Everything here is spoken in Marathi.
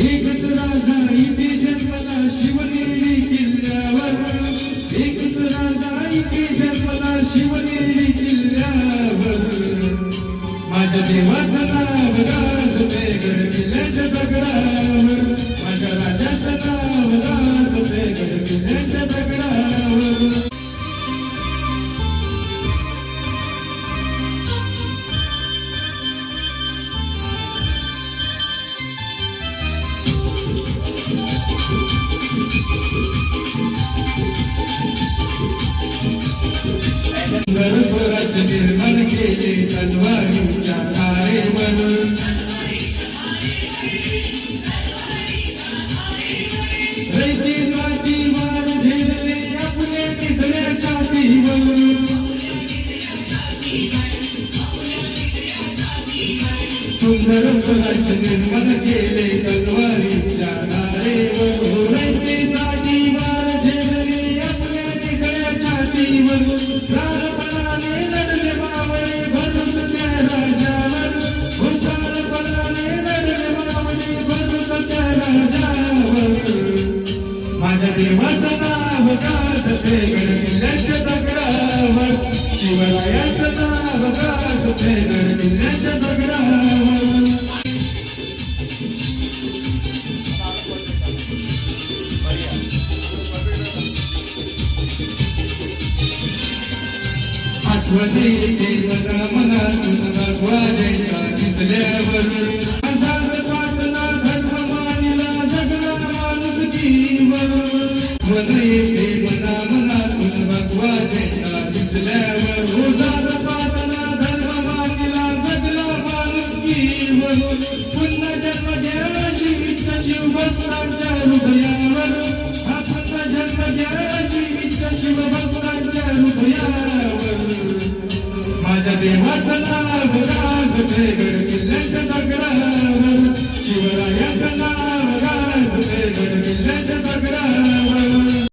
एकच राजा इथे जन्मला शिवनेरी किल्ल्यावर, एकच राजा इथे जन्मला शिवनेरी किल्ल्यावर. माझ्या देवाचं नाव गाजते गडकिल्ल्याच्या दगडावर, माझ्या राजाचं नाव गाजते गडकिल्ल्याच्या दगडावर. सुंदर स्वराज्य निर्माण केले तलवारीच्या तारेवर, रयतेसाठी वार झेलले आपल्या निधड्या छातीवर. सुंदर स्वराज्य निर्माण केले तलवारीच्या तारेवर, रयतेसाठी वार झेलले आपल्या निधड्या छातीवर. प्राणपणाने लढले मावळे भरूस त्या राजावर, प्राणपणाने लढले मावळे भरूस त्या राजावर. माझ्या देवाचं नाव गाजते गडकिल्ल्याच्या दगडावर, शिवरायाचं नाव गाजते गडकिल्ल्याच्या दगडावर. आठवणी येते मला मनातून भगवा झेंडा दिसल्यावर, आझाद प्रार्थना धर्म मानिला जगला माणुसकीवर. आठवण येते मला मनातून भगवा झेंडा दिसल्यावर, आझाद प्रार्थना धर्म मानिला जगला माणुसकीवर. पुन्हा जन्म घ्या अशी इच्छा शिवभक्तांच्या हृदयावर, हा पुन्हा जन्म घ्या अशी इच्छा शिवभक्तांच्या हृदयावर. माझ्या देवाचं नाव गाजते